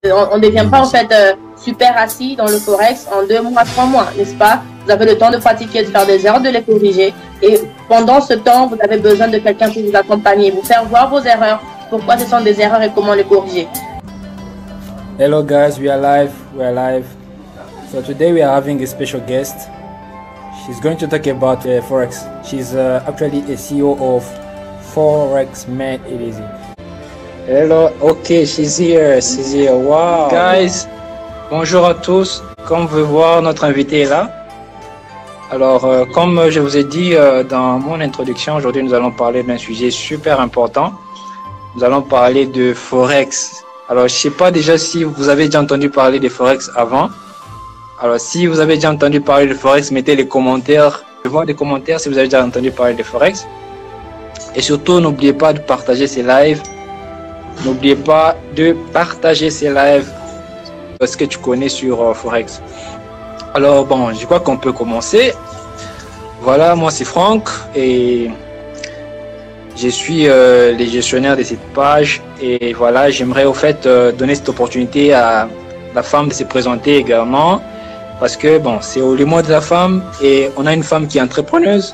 On ne devient pas en fait super assis dans le forex en 2 mois, 3 mois, n'est-ce pas? Vous avez le temps de pratiquer, de faire des erreurs, de les corriger. Et pendant ce temps, vous avez besoin de quelqu'un pour vous accompagner, vous faire voir vos erreurs, pourquoi ce sont des erreurs et comment les corriger. Hello guys, we are live. So today we are having a special guest. She's going to talk about forex. She's actually a CEO of Forex Made It Easy. Hello, okay, she's here. Wow. Guys, bonjour à tous. Comme vous pouvez voir, notre invité est là. Alors, comme je vous ai dit dans mon introduction, aujourd'hui nous allons parler d'un sujet super important. Nous allons parler de forex. Alors, je ne sais pas déjà si vous avez déjà entendu parler de forex avant. Alors, si vous avez déjà entendu parler de forex, mettez les commentaires. Je vois des commentaires si vous avez déjà entendu parler de forex. Et surtout, n'oubliez pas de partager ces lives. N'oubliez pas de partager ces lives parce que tu connais sur forex. Alors, bon, je crois qu'on peut commencer. Voilà, moi c'est Franck et je suis le gestionnaire de cette page. Et voilà, j'aimerais au fait donner cette opportunité à la femme de se présenter également. Parce que bon, c'est le mois de la femme et on a une femme qui est entrepreneuse,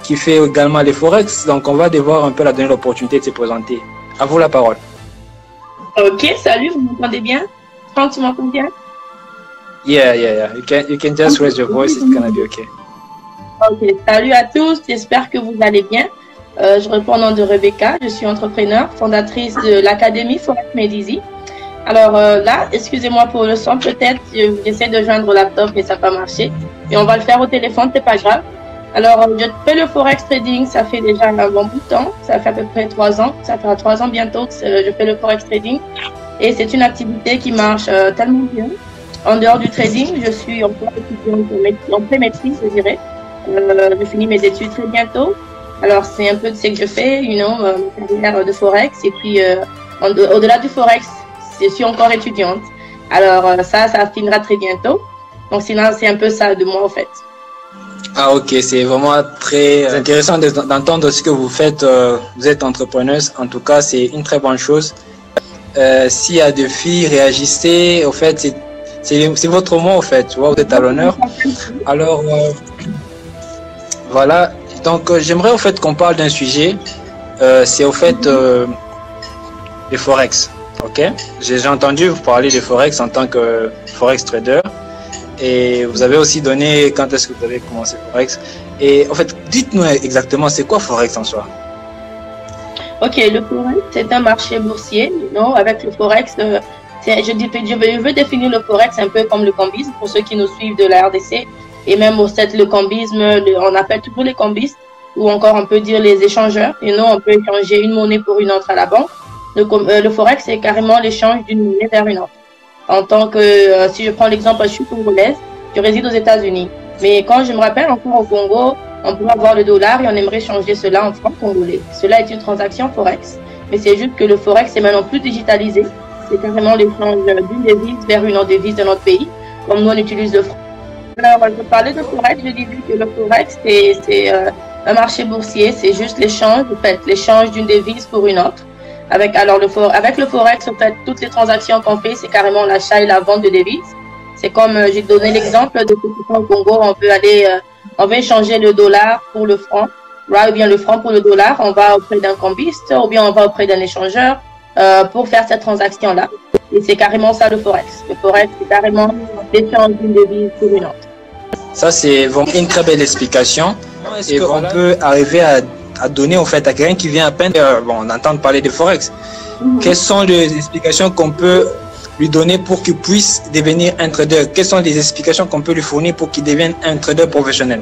qui fait également les forex. Donc on va devoir un peu la donner l'opportunité de se présenter. À vous la parole. Ok, salut, vous m'entendez bien? Franck, tu m'entends bien? Yeah. You can just raise your voice, it's gonna be okay. Ok, salut à tous, j'espère que vous allez bien. Je réponds au nom de Rebecca, je suis entrepreneur, fondatrice de l'Académie Forex Made Easy. Alors là, excusez-moi pour le son peut-être, j'essaie de joindre le laptop mais ça n'a pas marché. Et on va le faire au téléphone, c'est pas grave. Alors je fais le Forex Trading, ça fait déjà un bon bout de temps, ça fait à peu près 3 ans, ça fera 3 ans bientôt que je fais le Forex Trading. Et c'est une activité qui marche tellement bien. En dehors du trading, je suis encore étudiante en pré-maîtrise, je dirais. Je finis mes études très bientôt. Alors c'est un peu de ce que je fais, ma carrière de Forex. Et puis au-delà du Forex, je suis encore étudiante. Alors ça finira très bientôt. Donc sinon, c'est un peu ça de moi en fait. Ah ok, c'est vraiment très intéressant d'entendre ce que vous faites. Vous êtes entrepreneuse, en tout cas c'est une très bonne chose. S'il y a des filles, réagissez. Au fait, c'est votre mot au fait. Tu vois, vous êtes à l'honneur. Alors voilà. Donc j'aimerais au fait qu'on parle d'un sujet. C'est au fait le forex. Ok. J'ai entendu vous parler de forex en tant que forex trader. Et vous avez aussi donné quand est-ce que vous avez commencé Forex. Et en fait, dites-nous exactement, c'est quoi Forex en soi? Ok, le Forex, c'est un marché boursier. Avec le Forex, je veux définir le Forex un peu comme le cambisme, pour ceux qui nous suivent de la RDC. Et même au fait, le cambisme, on appelle toujours les cambistes, ou encore on peut dire les échangeurs. On peut échanger une monnaie pour une autre à la banque. Le Forex, c'est carrément l'échange d'une monnaie vers une autre. En tant que, si je prends l'exemple, je suis congolaise, je réside aux États-Unis. Mais quand je me rappelle encore au Congo, on pourrait avoir le dollar et on aimerait changer cela en francs congolais. Cela est une transaction Forex. Mais c'est juste que le Forex est maintenant plus digitalisé. C'est carrément l'échange d'une devise vers une autre devise de notre pays, comme nous on utilise le franc. Alors, je parlais de Forex, je disais que le Forex, c'est un marché boursier, c'est juste l'échange, en fait, l'échange d'une devise pour une autre. Avec le Forex, en fait, toutes les transactions qu'on fait, c'est carrément l'achat et la vente de devises. C'est comme, j'ai donné l'exemple de ce au Congo, on veut échanger le dollar pour le franc, ou bien le franc pour le dollar, on va auprès d'un cambiste, ou bien on va auprès d'un échangeur pour faire cette transaction-là. Et c'est carrément ça le Forex. Le Forex, c'est carrément l'échange d'une devise pour une autre. Ça, c'est vraiment une très belle explication. Et on peut arriver à donner en fait à quelqu'un qui vient à peine on entend parler de Forex. Quelles sont les explications qu'on peut lui donner pour qu'il puisse devenir un trader? Quelles sont les explications qu'on peut lui fournir pour qu'il devienne un trader professionnel?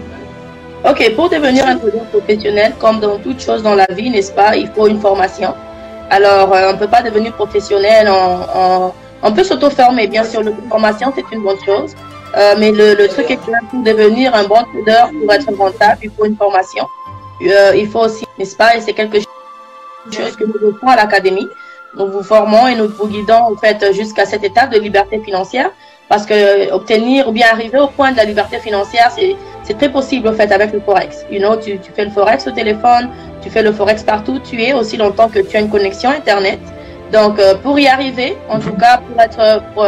Ok, pour devenir un trader professionnel, comme dans toute chose dans la vie, n'est-ce pas, il faut une formation. Alors, on ne peut pas devenir professionnel, on peut s'auto-former, bien sûr, la formation c'est une bonne chose, mais le truc est que pour devenir un bon trader, pour être rentable, il faut une formation. Il faut aussi, n'est-ce pas, et c'est quelque chose que nous offrons à l'académie. Nous vous formons et nous vous guidons en fait jusqu'à cette étape de liberté financière, parce que obtenir ou bien arriver au point de la liberté financière, c'est très possible en fait avec le Forex. Tu fais le Forex au téléphone, tu fais le Forex partout où tu es, aussi longtemps que tu as une connexion Internet. Donc, pour y arriver, en tout cas, pour être, pour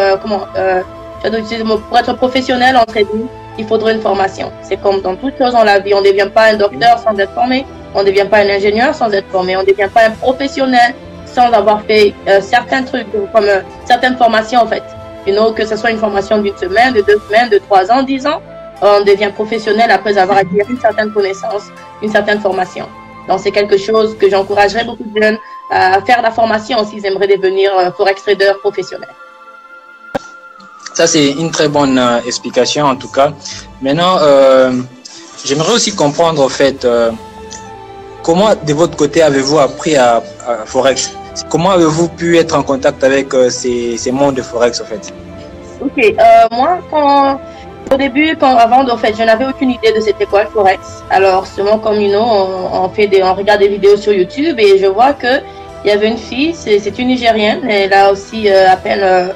être professionnel en trading, il faudrait une formation. C'est comme dans toute chose dans la vie. On ne devient pas un docteur sans être formé. On ne devient pas un ingénieur sans être formé. On ne devient pas un professionnel sans avoir fait certains trucs, comme certaines formations, en fait. Que ce soit une formation d'une semaine, de 2 semaines, de 3 ans, 10 ans, on devient professionnel après avoir acquis une certaine connaissance, une certaine formation. Donc, c'est quelque chose que j'encouragerais beaucoup de jeunes à faire la formation s'ils aimeraient devenir forex trader professionnel. Ça, c'est une très bonne explication, en tout cas. Maintenant, j'aimerais aussi comprendre, en fait, comment, de votre côté, avez-vous appris à forex? Comment avez-vous pu être en contact avec ces mondes de forex, en fait? Ok, moi, au début, avant, en fait, je n'avais aucune idée de c'était quoi le forex. Alors, seulement comme on regarde des vidéos sur YouTube et je vois que il y avait une fille, c'est une Nigérienne, elle a aussi à peine,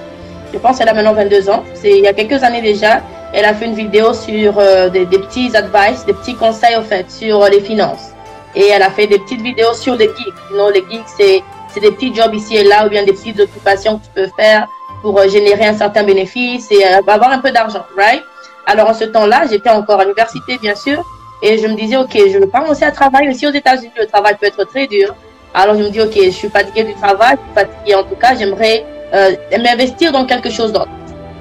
je pense qu'elle a maintenant 22 ans. Il y a quelques années déjà, elle a fait une vidéo sur des petits advice, des petits conseils, en fait, sur les finances. Et elle a fait des petites vidéos sur les gigs. Les gigs, c'est des petits jobs ici et là ou bien des petites occupations que tu peux faire pour générer un certain bénéfice et avoir un peu d'argent, right? Alors, en ce temps-là, j'étais encore à l'université, bien sûr, et je me disais, OK, je veux pas commencer à travailler aussi aux États-Unis. Le travail peut être très dur. Alors, je me dis, OK, je suis fatiguée du travail, je suis fatiguée, en tout cas, j'aimerais m'investir dans quelque chose d'autre.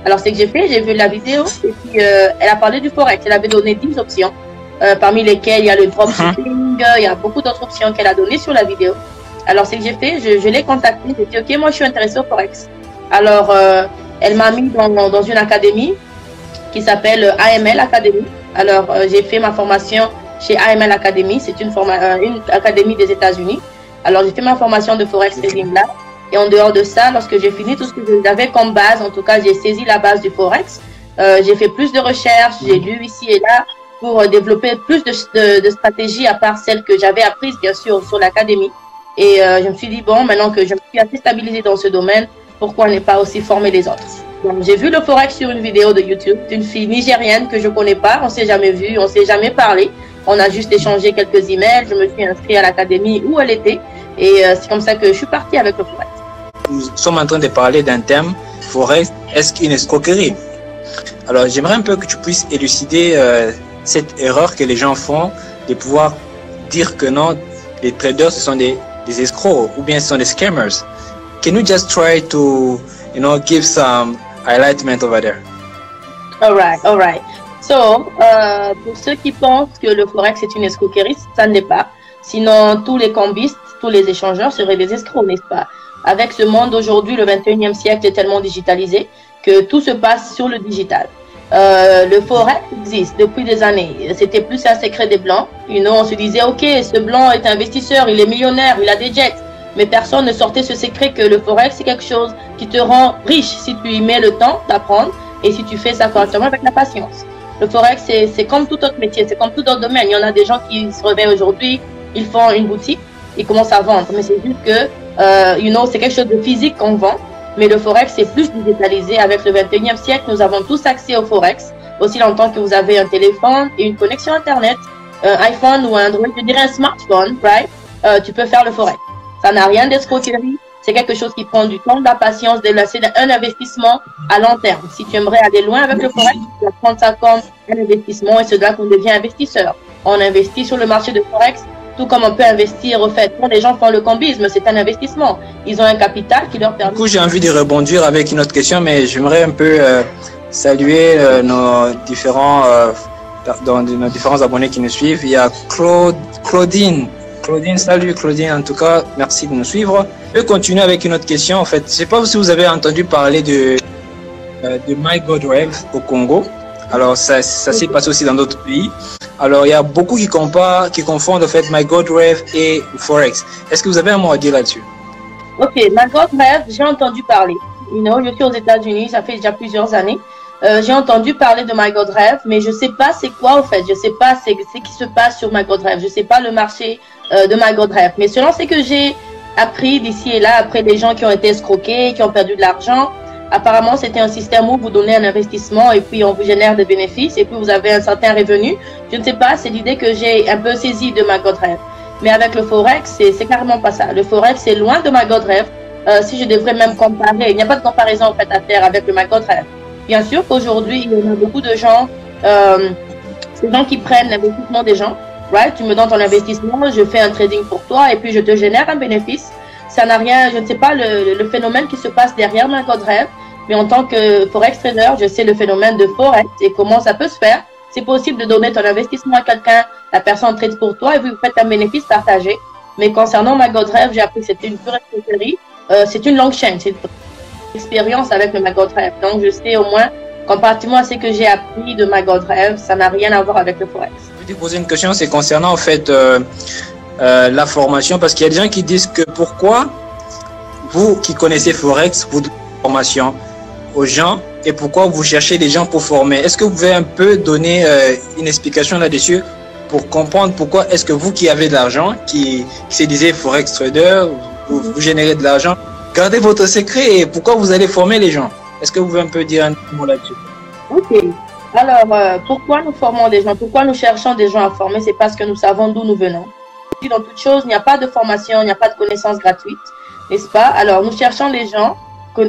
Alors, c'est que j'ai fait, j'ai vu la vidéo, et puis elle a parlé du forex. Elle avait donné 10 options, parmi lesquelles il y a le dropshipping, il y a beaucoup d'autres options qu'elle a données sur la vidéo. Alors, c'est que j'ai fait, je l'ai contactée, j'ai dit, OK, moi, je suis intéressée au forex. Alors, elle m'a mis dans une académie qui s'appelle AML Academy. Alors, j'ai fait ma formation chez AML Academy. C'est une académie des États-Unis. Alors, j'ai fait ma formation de Forex Trading là. Et en dehors de ça, lorsque j'ai fini tout ce que j'avais comme base, en tout cas, j'ai saisi la base du Forex. J'ai fait plus de recherches, j'ai lu ici et là pour développer plus de stratégies à part celles que j'avais apprises, bien sûr, sur l'académie. Et je me suis dit, bon, maintenant que je me suis assez stabilisée dans ce domaine, pourquoi ne pas aussi former les autres? Donc, j'ai vu le forex sur une vidéo de YouTube d'une fille nigérienne que je connais pas. On s'est jamais vu, on s'est jamais parlé. On a juste échangé quelques emails. Je me suis inscrite à l'académie où elle était. Et c'est comme ça que je suis partie avec le forex. Nous sommes en train de parler d'un thème, forex, est-ce qu'une escroquerie? Alors, j'aimerais un peu que tu puisses élucider cette erreur que les gens font de pouvoir dire que non, les traders, ce sont des escrocs ou bien ce sont des scammers. Can you just try to, give some highlightement over there? All right. So, pour ceux qui pensent que le forex est une escroquerie, ça ne l'est pas. Sinon, tous les cambistes, tous les échangeurs seraient des escrocs, n'est-ce pas? Avec ce monde d'aujourd'hui, le 21e siècle est tellement digitalisé que tout se passe sur le digital. Le forex existe depuis des années. C'était plus un secret des blancs. On se disait, OK, ce blanc est investisseur, il est millionnaire, il a des jets. Mais personne ne sortait ce secret que le forex, c'est quelque chose qui te rend riche si tu y mets le temps d'apprendre et si tu fais ça correctement avec la patience. Le forex, c'est comme tout autre métier, c'est comme tout autre domaine. Il y en a des gens qui se réveillent aujourd'hui, ils font une boutique, ils commencent à vendre. Mais c'est juste que, c'est quelque chose de physique qu'on vend. Mais le forex, c'est plus digitalisé. Avec le 21e siècle, nous avons tous accès au forex. Aussi longtemps que vous avez un téléphone et une connexion Internet, un iPhone ou un Android, je dirais un smartphone, right? Tu peux faire le forex. Ça n'a rien d'escroquerie. C'est quelque chose qui prend du temps, de la patience, c'est un investissement à long terme. Si tu aimerais aller loin avec le forex, tu dois prendre ça comme un investissement et c'est là qu'on devient investisseur. On investit sur le marché de forex, tout comme on peut investir au fait. Quand les gens font le cambisme, c'est un investissement. Ils ont un capital qui leur permet... Du coup, j'ai envie de rebondir avec une autre question, mais j'aimerais un peu saluer nos différents abonnés qui nous suivent. Il y a Claudine. Claudine, salut Claudine, en tout cas, merci de nous suivre. Je vais continuer avec une autre question. En fait, je ne sais pas si vous avez entendu parler de MyGoldRev au Congo. Alors, ça s'est passé aussi dans d'autres pays. Alors, il y a beaucoup qui confondent en fait MyGoldRev et Forex. Est-ce que vous avez un mot à dire là-dessus? Ok, MyGoldRev, j'ai entendu parler. Je suis aux États-Unis, ça fait déjà plusieurs années. J'ai entendu parler de MyGoldRev, mais je ne sais pas c'est quoi en fait. Je ne sais pas ce qui se passe sur MyGoldRev. Je ne sais pas le marché de MyGoldRev. Mais selon ce que j'ai appris d'ici et là, après des gens qui ont été escroqués, qui ont perdu de l'argent, apparemment c'était un système où vous donnez un investissement et puis on vous génère des bénéfices et puis vous avez un certain revenu. Je ne sais pas, c'est l'idée que j'ai un peu saisie de MyGoldRev. Mais avec le Forex, c'est carrément pas ça. Le Forex, c'est loin de MyGoldRev. si je devrais même comparer, il n'y a pas de comparaison en fait à faire avec le MicroTrader. Bien sûr qu'aujourd'hui, il y en a beaucoup de gens, ces gens qui prennent l'investissement des gens, right? Tu me donnes ton investissement, je fais un trading pour toi et puis je te génère un bénéfice. Ça n'a rien, je ne sais pas le phénomène qui se passe derrière MicroTrader, mais en tant que Forex trader, je sais le phénomène de Forex et comment ça peut se faire. C'est possible de donner ton investissement à quelqu'un, la personne trade pour toi et vous faites un bénéfice partagé. Mais concernant MicroTrader, j'ai appris que c'était une pure escroquerie. C'est une longue chaîne, c'est une expérience avec le MicroTrader. Donc je sais au moins, comparativement à ce que j'ai appris de MicroTrader, ça n'a rien à voir avec le Forex. Je vais te poser une question, c'est concernant en fait la formation, parce qu'il y a des gens qui disent que pourquoi vous qui connaissez Forex, vous donnez la formation aux gens et pourquoi vous cherchez des gens pour former. Est-ce que vous pouvez un peu donner une explication là-dessus pour comprendre pourquoi est-ce que vous qui avez de l'argent, qui se disait Forex Trader, vous générez de l'argent, gardez votre secret et pourquoi vous allez former les gens? Est-ce que vous pouvez un peu dire un mot là-dessus? Ok. Alors, pourquoi nous formons des gens? Pourquoi nous cherchons des gens à former? C'est parce que nous savons d'où nous venons. Dans toute chose, il n'y a pas de formation, il n'y a pas de connaissances gratuites, n'est-ce pas? Alors, nous cherchons les gens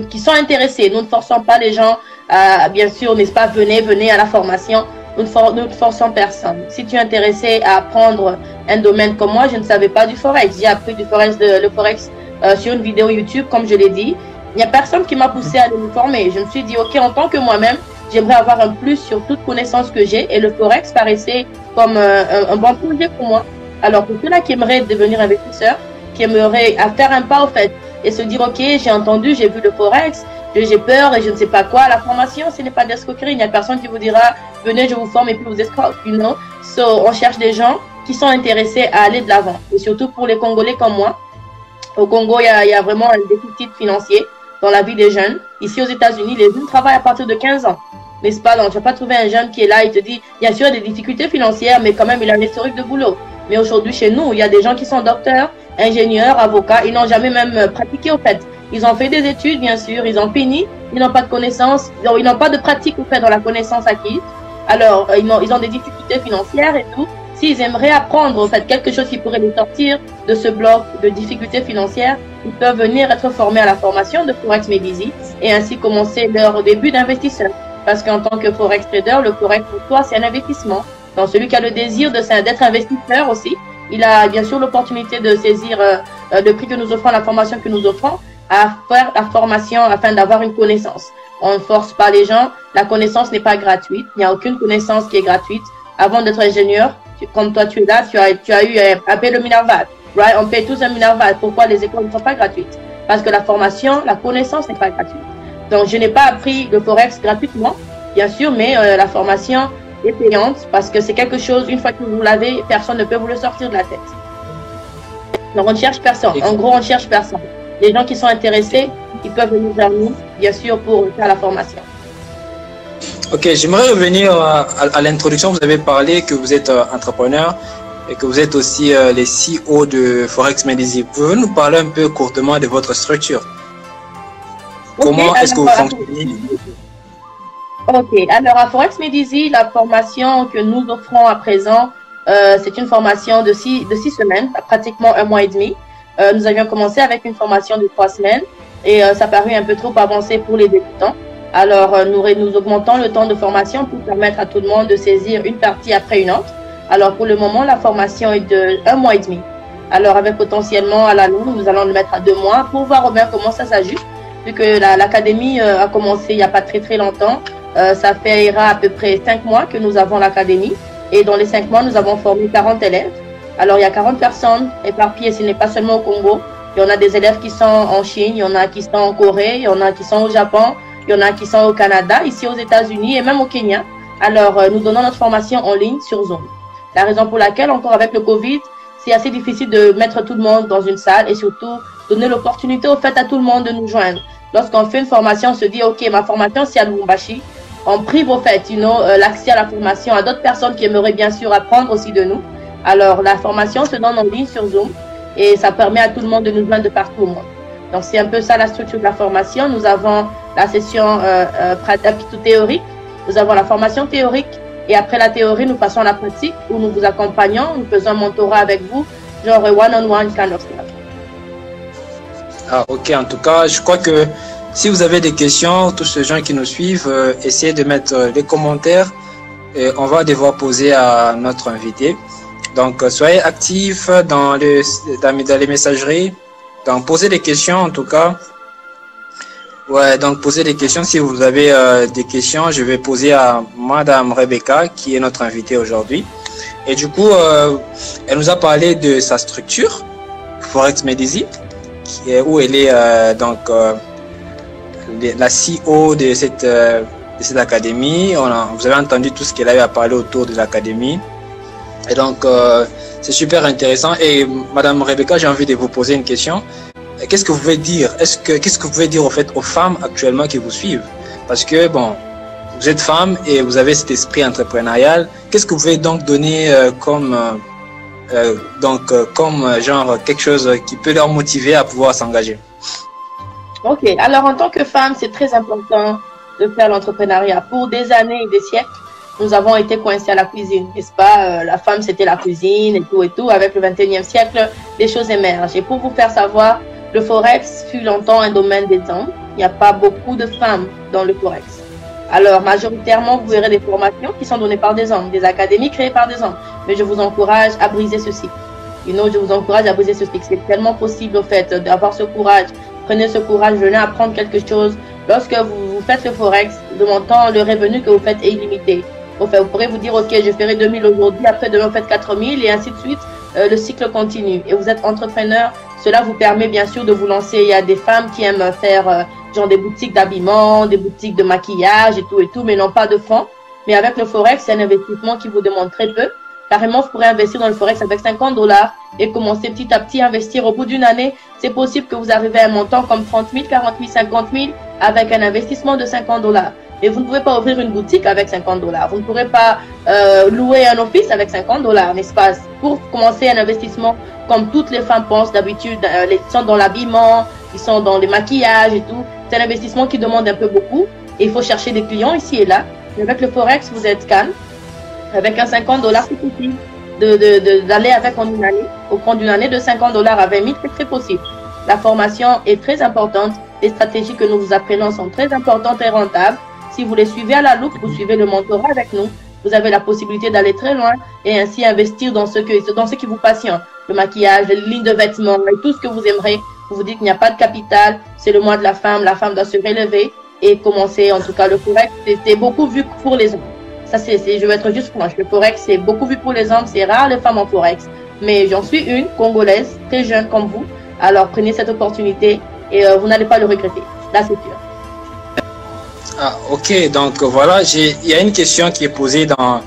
qui sont intéressés. Nous ne forçons pas les gens à, bien sûr, n'est-ce pas, venez à la formation. Nous ne forçons personne. Si tu es intéressé à apprendre un domaine comme moi, je ne savais pas du Forex. J'ai appris du Forex, le Forex sur une vidéo YouTube, comme je l'ai dit. Il n'y a personne qui m'a poussé à aller me former. Je me suis dit, OK, en tant que moi-même, j'aimerais avoir un plus sur toute connaissance que j'ai. Et le Forex paraissait comme un bon projet pour moi. Alors, pour ceux-là qui aimeraient devenir investisseurs, qui aimeraient faire un pas au fait et se dire, OK, j'ai entendu, j'ai vu le Forex, j'ai peur et je ne sais pas quoi. La formation, ce n'est pas d'escroquerie. Il n'y a personne qui vous dira, venez, je vous forme et puis vous escroquez, you know. So, on cherche des gens qui sont intéressés à aller de l'avant. Et surtout pour les Congolais comme moi. Au Congo, il y a vraiment un déficit financier dans la vie des jeunes. Ici, aux États-Unis, les jeunes travaillent à partir de 15 ans. N'est-ce pas? Donc, tu vas pas trouver un jeune qui est là et te dit, bien sûr, il y a des difficultés financières, mais quand même, il a un historique de boulot. Mais aujourd'hui, chez nous, il y a des gens qui sont docteurs, ingénieurs, avocats. Ils n'ont jamais même pratiqué, au fait. Ils ont fait des études, bien sûr. Ils ont fini. Ils n'ont pas de connaissances. Ils n'ont pas de pratique, au fait, dans la connaissance acquise. Alors, ils ont des difficultés financières et tout. S'ils aimeraient apprendre, en fait, quelque chose qui pourrait les sortir de ce bloc de difficultés financières, ils peuvent venir être formés à la formation de Forex Medizi et ainsi commencer leur début d'investisseur. Parce qu'en tant que Forex Trader, le Forex pour toi, c'est un investissement. Donc, celui qui a le désir d'être investisseur aussi, il a bien sûr l'opportunité de saisir le prix que nous offrons, la formation que nous offrons, à faire la formation afin d'avoir une connaissance. On ne force pas les gens. La connaissance n'est pas gratuite. Il n'y a aucune connaissance qui est gratuite. Avant d'être ingénieur, comme toi tu es là, tu as eu à payer le Minerval. Right? On paye tous un Minerval. Pourquoi les écoles ne sont pas gratuites? Parce que la formation, la connaissance n'est pas gratuite. Donc, je n'ai pas appris le Forex gratuitement, bien sûr, mais la formation est payante parce que c'est quelque chose, une fois que vous l'avez, personne ne peut vous le sortir de la tête. Donc, on ne cherche personne. En gros, on ne cherche personne. Les gens qui sont intéressés, ils peuvent venir vers nous, bien sûr, pour faire la formation. Ok, j'aimerais revenir à l'introduction. Vous avez parlé que vous êtes entrepreneur et que vous êtes aussi les CEO de Forex Medizi. Pouvez-vous nous parler un peu courtement de votre structure? Comment est-ce que vous fonctionnez? Ok, alors à Forex Medizi, la formation que nous offrons à présent, c'est une formation de 6 semaines, pratiquement 1 mois et demi. Nous avions commencé avec une formation de 3 semaines et ça parut un peu trop avancé pour les débutants. Alors, nous augmentons le temps de formation pour permettre à tout le monde de saisir une partie après une autre. Alors, pour le moment, la formation est de 1 mois et demi. Alors, avec potentiellement à la longue, nous allons le mettre à 2 mois pour voir bien comment ça s'ajuste. Vu que l'académie a commencé il n'y a pas très longtemps, ça ira à peu près 5 mois que nous avons l'académie. Et dans les 5 mois, nous avons formé 40 élèves. Alors, il y a 40 personnes éparpillées, ce n'est pas seulement au Congo. Il y en a des élèves qui sont en Chine, il y en a qui sont en Corée, il y en a qui sont au Japon. Il y en a qui sont au Canada, ici aux États-Unis et même au Kenya. Alors, nous donnons notre formation en ligne sur Zoom. La raison pour laquelle, encore avec le Covid, c'est assez difficile de mettre tout le monde dans une salle et surtout donner l'opportunité au fait à tout le monde de nous joindre. Lorsqu'on fait une formation, on se dit, OK, ma formation, c'est à Lubumbashi. On prive au fait, l'accès à la formation à d'autres personnes qui aimeraient bien sûr apprendre aussi de nous. Alors, la formation se donne en ligne sur Zoom et ça permet à tout le monde de nous joindre de partout au monde. Donc, c'est un peu ça la structure de la formation. Nous avons la session pratique théorique. Nous avons la formation théorique. Et après la théorie, nous passons à la pratique où nous vous accompagnons. Nous faisons un mentorat avec vous, genre one-on-one kind of stuff. Ah, ok, en tout cas, je crois que si vous avez des questions, tous ces gens qui nous suivent, essayez de mettre les commentaires et on va devoir poser à notre invité. Donc, soyez actifs dans les messageries. Donc, posez des questions en tout cas. Ouais, donc posez des questions. Si vous avez des questions, je vais poser à Madame Rebecca, qui est notre invitée aujourd'hui. Et du coup, elle nous a parlé de sa structure, Forex Medizi, où elle est la CEO de cette académie. Vous avez entendu tout ce qu'elle avait à parler autour de l'académie. Et donc, c'est super intéressant. Et Madame Rebecca, j'ai envie de vous poser une question. Qu'est-ce que vous pouvez dire? Qu'est-ce que vous pouvez dire au fait aux femmes actuellement qui vous suivent? Parce que bon, vous êtes femme et vous avez cet esprit entrepreneurial. Qu'est-ce que vous pouvez donc donner comme genre quelque chose qui peut leur motiver à pouvoir s'engager? Ok, alors en tant que femme, c'est très important de faire l'entrepreneuriat. Pour des années et des siècles, nous avons été coincés à la cuisine, n'est-ce pas? La femme, c'était la cuisine et tout et tout. Avec le 21e siècle, les choses émergent. Et pour vous faire savoir, le Forex fut longtemps un domaine des hommes. Il n'y a pas beaucoup de femmes dans le Forex. Alors, majoritairement, vous verrez des formations qui sont données par des hommes, des académies créées par des hommes. Mais je vous encourage à briser ce cycle. Je vous encourage à briser ce cycle. C'est tellement possible, au fait, d'avoir ce courage. Prenez ce courage, venez apprendre quelque chose. Lorsque vous faites le Forex, de mon temps, le revenu que vous faites est illimité. Au fait, vous pourrez vous dire, OK, je ferai 2000 aujourd'hui, après demain, vous faites 4000 et ainsi de suite. Le cycle continue. Et vous êtes entrepreneur. Cela vous permet bien sûr de vous lancer. Il y a des femmes qui aiment faire genre des boutiques d'habillement, des boutiques de maquillage et tout, mais n'ont pas de fonds. Mais avec le Forex, c'est un investissement qui vous demande très peu. Carrément, vous pourrez investir dans le Forex avec $50 et commencer petit à petit à investir. Au bout d'une année, c'est possible que vous arrivez à un montant comme 30 000, 40 000, 50 000 avec un investissement de $50. Et vous ne pouvez pas ouvrir une boutique avec $50. Vous ne pourrez pas louer un office avec $50, n'est-ce pas? Pour commencer un investissement, comme toutes les femmes pensent d'habitude, ils sont dans l'habillement, ils sont dans les maquillages et tout. C'est un investissement qui demande un peu beaucoup. Et il faut chercher des clients ici et là. Mais avec le Forex, vous êtes calme. Avec un $50, c'est possible d'aller avec en une année. Au compte d'une année de $50 à 20 000, c'est très possible. La formation est très importante. Les stratégies que nous vous apprenons sont très importantes et rentables. Si vous les suivez à la loupe, vous suivez le mentorat avec nous, vous avez la possibilité d'aller très loin et ainsi investir dans ce qui vous passionne. Le maquillage, les lignes de vêtements et tout ce que vous aimerez. Vous vous dites qu'il n'y a pas de capital, c'est le mois de la femme doit se relever et commencer. En tout cas, le Forex, c'est beaucoup vu pour les hommes. Ça, je vais être juste franche. Le Forex, c'est beaucoup vu pour les hommes. C'est rare les femmes en Forex. Mais j'en suis une, congolaise, très jeune comme vous. Alors, prenez cette opportunité et vous n'allez pas le regretter. Là, c'est sûr. Ah, ok, donc voilà, il y a une question qui est posée dans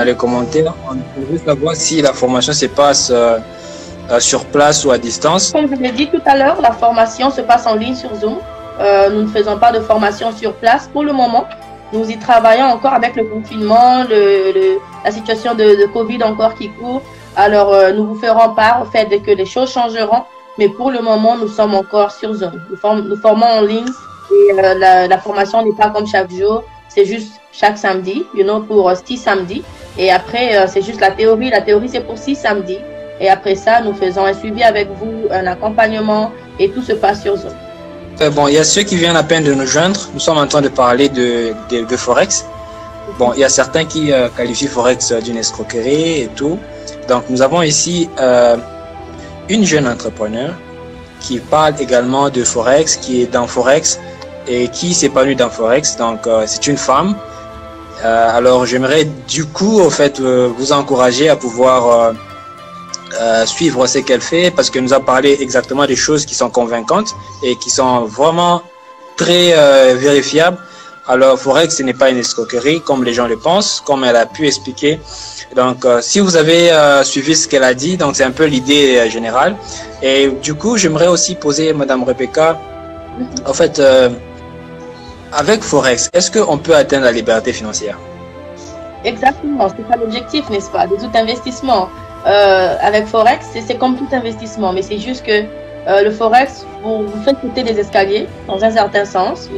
les commentaires. On veut savoir si la formation se passe sur place ou à distance. Comme je l'ai dit tout à l'heure, la formation se passe en ligne sur Zoom. Nous ne faisons pas de formation sur place pour le moment. Nous y travaillons encore avec le confinement, la situation de Covid encore qui court. Alors, nous vous ferons part au fait que les choses changeront. Mais pour le moment, nous sommes encore sur Zoom. Nous formons en ligne. Et la formation n'est pas comme chaque jour, c'est juste chaque samedi, pour 6 samedis. Et après, c'est juste la théorie. La théorie, c'est pour 6 samedis. Et après ça, nous faisons un suivi avec vous, un accompagnement, et tout se passe sur Zoom. Bon, il y a ceux qui viennent à peine de nous joindre. Nous sommes en train de parler de Forex. Bon, il y a certains qui qualifient Forex d'une escroquerie et tout. Donc, nous avons ici une jeune entrepreneur qui parle également de Forex, qui est dans Forex et qui s'épanouit dans Forex. Donc, c'est une femme. Alors, j'aimerais du coup, au fait, vous encourager à pouvoir suivre ce qu'elle fait parce qu'elle nous a parlé exactement des choses qui sont convaincantes et qui sont vraiment très vérifiables. Alors, Forex, ce n'est pas une escroquerie comme les gens le pensent, comme elle a pu expliquer. Donc, si vous avez suivi ce qu'elle a dit, donc c'est un peu l'idée générale. Et du coup, j'aimerais aussi poser, Madame Rebecca, en fait, avec Forex, est-ce qu'on peut atteindre la liberté financière? Exactement, c'est ça l'objectif, n'est-ce pas, de tout investissement. Avec Forex, c'est comme tout investissement, mais c'est juste que le Forex, vous faites sauter des escaliers, dans un certain sens,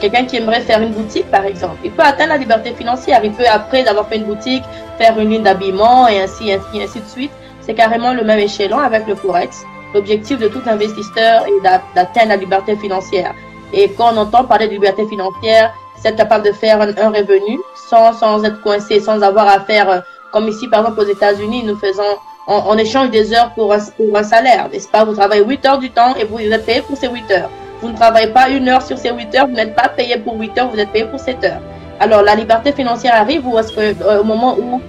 quelqu'un qui aimerait faire une boutique, par exemple, il peut atteindre la liberté financière. Il peut, après avoir fait une boutique, faire une ligne d'habillement et ainsi de suite. C'est carrément le même échelon avec le Forex. L'objectif de tout investisseur est d'atteindre la liberté financière. Et quand on entend parler de liberté financière, c'est être capable de faire un revenu sans être coincé, sans avoir à faire, comme ici par exemple aux États-Unis, nous faisons, on échange des heures pour un salaire, n'est-ce pas? Vous travaillez 8 heures du temps et vous êtes payé pour ces 8 heures. Vous ne travaillez pas 1 heure sur ces 8 heures, vous n'êtes pas payé pour 8 heures, vous êtes payé pour 7 heures. Alors la liberté financière arrive ou est-ce que au moment où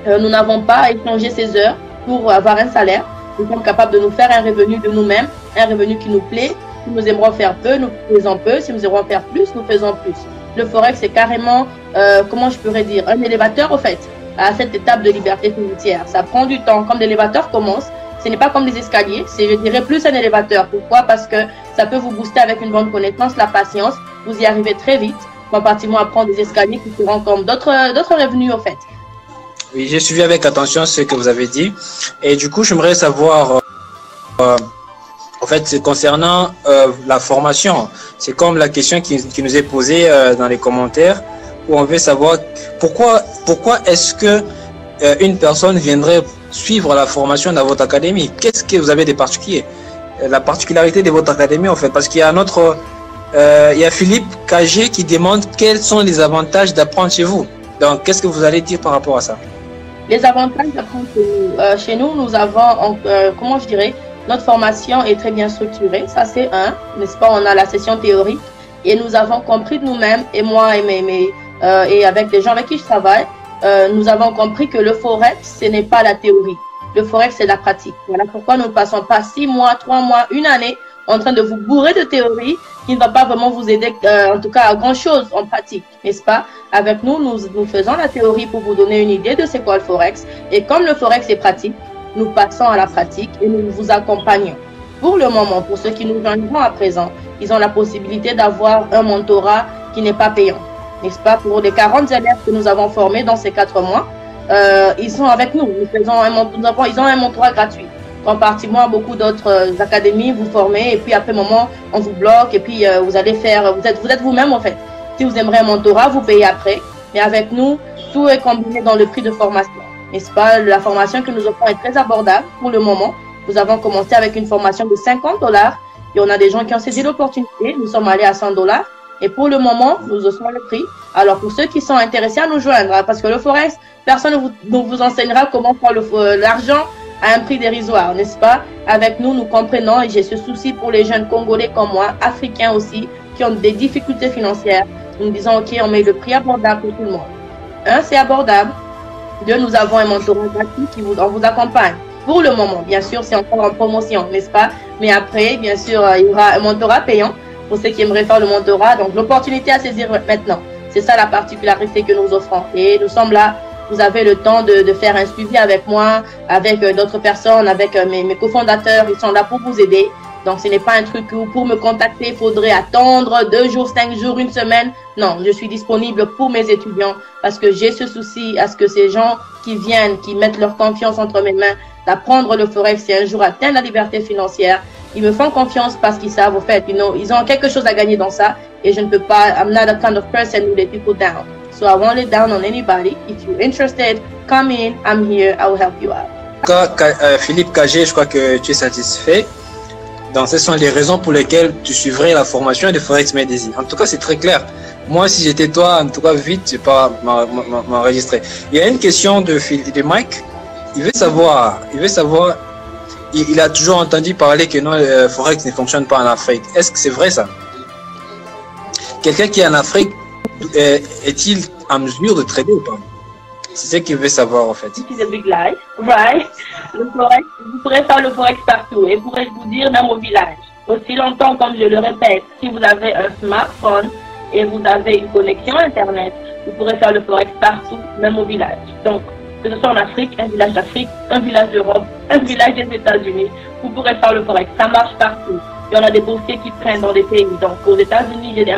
nous n'avons pas à échanger ces heures pour avoir un salaire, nous sommes capables de nous faire un revenu de nous-mêmes, un revenu qui nous plaît. Si nous aimerons faire peu, nous faisons peu. Si nous aimerons faire plus, nous faisons plus. Le Forex, c'est carrément, comment je pourrais dire, un élévateur, au fait, à cette étape de liberté financière. Ça prend du temps. Comme l'élévateur commence, ce n'est pas comme des escaliers, c'est, je dirais, plus un élévateur. Pourquoi? Parce que ça peut vous booster avec une bonne connaissance, la patience. Vous y arrivez très vite, comparativement à prendre des escaliers qui seront comme d'autres revenus, au fait. Oui, j'ai suivi avec attention ce que vous avez dit. Et du coup, j'aimerais savoir... en fait, c'est concernant la formation. C'est comme la question qui nous est posée dans les commentaires, où on veut savoir pourquoi est-ce que une personne viendrait suivre la formation dans votre académie. Qu'est-ce que vous avez de particulier? La particularité de votre académie, en fait, parce qu'il y a il y a Philippe KG qui demande quels sont les avantages d'apprendre chez vous. Donc, qu'est-ce que vous allez dire par rapport à ça? Les avantages d'apprendre chez nous, nous avons, comment je dirais, notre formation est très bien structurée, ça c'est un, n'est-ce pas? On a la session théorique et nous avons compris de nous-mêmes, et moi et et avec les gens avec qui je travaille, nous avons compris que le Forex, ce n'est pas la théorie. Le Forex, c'est la pratique. Voilà pourquoi nous ne passons pas 6 mois, 3 mois, 1 année en train de vous bourrer de théorie qui ne va pas vraiment vous aider, en tout cas à grand-chose en pratique, n'est-ce pas? Avec nous, nous faisons la théorie pour vous donner une idée de c'est quoi le Forex. Et comme le Forex est pratique, nous passons à la pratique et nous vous accompagnons. Pour le moment, pour ceux qui nous joindront à présent, ils ont la possibilité d'avoir un mentorat qui n'est pas payant, n'est-ce pas? Pour les 40 élèves que nous avons formés dans ces 4 mois, ils sont avec nous. Ils ont un mentorat gratuit. Comparativement à beaucoup d'autres académies, vous formez et puis après un moment, on vous bloque et puis vous allez faire, vous êtes vous-même en fait. Si vous aimeriez un mentorat, vous payez après. Mais avec nous, tout est combiné dans le prix de formation. N'est-ce pas? La formation que nous offrons est très abordable pour le moment. Nous avons commencé avec une formation de $50 et on a des gens qui ont saisi l'opportunité. Nous sommes allés à $100 et pour le moment, nous offrons le prix. Alors pour ceux qui sont intéressés à nous joindre, parce que le Forex, personne ne vous enseignera comment faire l'argent à un prix dérisoire, n'est-ce pas? Avec nous, nous comprenons et j'ai ce souci pour les jeunes Congolais comme moi, Africains aussi, qui ont des difficultés financières. Nous disons, OK, on met le prix abordable pour tout le monde. Un, c'est abordable. Deux, nous avons un mentorat gratuit on vous accompagne. Pour le moment, bien sûr, c'est encore en promotion, n'est-ce pas? Mais après, bien sûr, il y aura un mentorat payant pour ceux qui aimeraient faire le mentorat. Donc, l'opportunité à saisir maintenant. C'est ça la particularité que nous offrons. Et nous sommes là. Vous avez le temps de faire un suivi avec moi, avec d'autres personnes, avec mes cofondateurs. Ils sont là pour vous aider. Donc, ce n'est pas un truc où pour me contacter, il faudrait attendre 2 jours, 5 jours, 1 semaine. Non, je suis disponible pour mes étudiants parce que j'ai ce souci à ce que ces gens qui viennent, qui mettent leur confiance entre mes mains, d'apprendre le Forex et un jour atteindre la liberté financière, ils me font confiance parce qu'ils savent, au fait, ils ont quelque chose à gagner dans ça et je ne peux pas, I'm not a kind of person who let people down. So I won't let down on anybody. If you're interested, come in, I'm here, I will help you out. Philippe KG, je crois que tu es satisfait. Donc, ce sont les raisons pour lesquelles tu suivrais la formation de Forex Made Easy. En tout cas, c'est très clair. Moi, si j'étais toi, en tout cas, vite, je ne vais pas m'enregistrer. Il y a une question de Mike. Il veut savoir, il a toujours entendu parler que non, le Forex ne fonctionne pas en Afrique. Est-ce que c'est vrai ça? Quelqu'un qui est en Afrique, est-il en mesure de trader ou pas? C'est ce qu'il veut savoir en fait. It's a big lie, right? Le Forex, vous pourrez faire le Forex partout et pourrais-je vous dire même au village. Aussi longtemps, comme je le répète, si vous avez un smartphone et vous avez une connexion Internet, vous pourrez faire le Forex partout, même au village. Donc, que ce soit en Afrique, un village d'Afrique, un village d'Europe, un village des États-Unis, vous pourrez faire le Forex. Ça marche partout. Il y en a des boursiers qui prennent dans des pays. Donc, aux États-Unis, j'ai des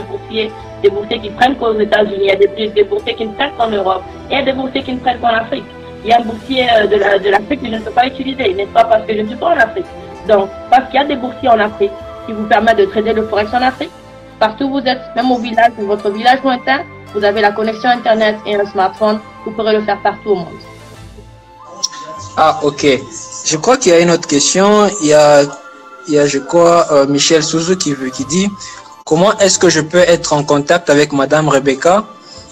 boursiers qui prennent qu'aux États-Unis. Il y a des boursiers qui ne prennent qu'en Europe. Et il y a des boursiers qui ne prennent qu'en Afrique. Il y a un boursier de l'Afrique que je ne peux pas utiliser, n'est-ce pas, parce que je ne suis pas en Afrique. Donc, parce qu'il y a des boursiers en Afrique qui vous permettent de trader le Forex en Afrique. Partout où vous êtes, même au village, dans votre village lointain, vous avez la connexion Internet et un smartphone. Vous pourrez le faire partout au monde. Ah, ok. je crois qu'il y a une autre question. Je crois, Michel Souzou qui dit comment est-ce que je peux être en contact avec Madame Rebecca?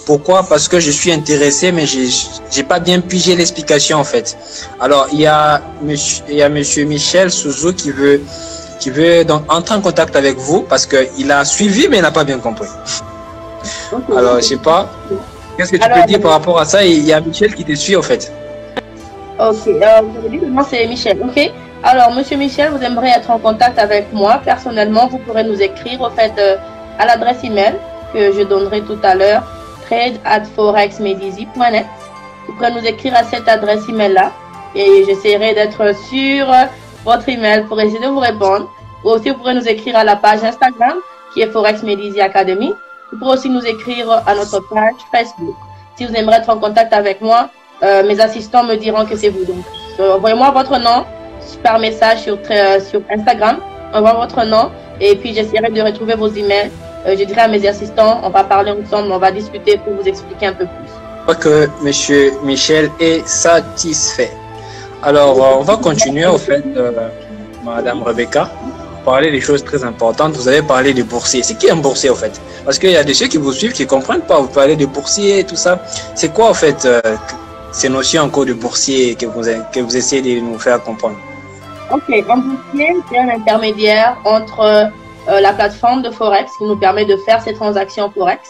Pourquoi? Parce que je suis intéressé, mais j'ai pas bien pigé l'explication en fait. Alors il y a Monsieur Michel Souzou qui veut donc entrer en contact avec vous parce que il a suivi mais il n'a pas bien compris. Alors je sais pas. Qu'est-ce que tu peux dire par rapport à ça? Il y a Michel qui te suit en fait. Ok, vous avez dit le nom c'est Michel, ok. Alors, Monsieur Michel, vous aimeriez être en contact avec moi. Personnellement, vous pourrez nous écrire au fait à l'adresse email que je donnerai tout à l'heure, trade@forexmedizi.net. Vous pourrez nous écrire à cette adresse email-là et j'essaierai d'être sur votre email pour essayer de vous répondre. Ou aussi, vous pourrez nous écrire à la page Instagram qui est Forex Medizi Academy. Vous pourrez aussi nous écrire à notre page Facebook. Si vous aimeriez être en contact avec moi, mes assistants me diront que c'est vous. Donc, envoyez-moi votre nom par message sur Instagram, envoyez votre nom et puis j'essaierai de retrouver vos emails. Je dirai à mes assistants, on va parler ensemble, on va discuter pour vous expliquer un peu plus. Je crois que Monsieur Michel est satisfait. Alors, on va continuer au fait, Madame Rebecca, parler des choses très importantes. Vous avez parlé de boursier. C'est qui un boursier au fait? Parce qu'il y a des ceux qui vous suivent qui ne comprennent pas. Vous parlez de boursier et tout ça. C'est quoi en fait ces notions encore de boursier que vous essayez de nous faire comprendre? Ok, un boursier, c'est un intermédiaire entre la plateforme de Forex qui nous permet de faire ces transactions Forex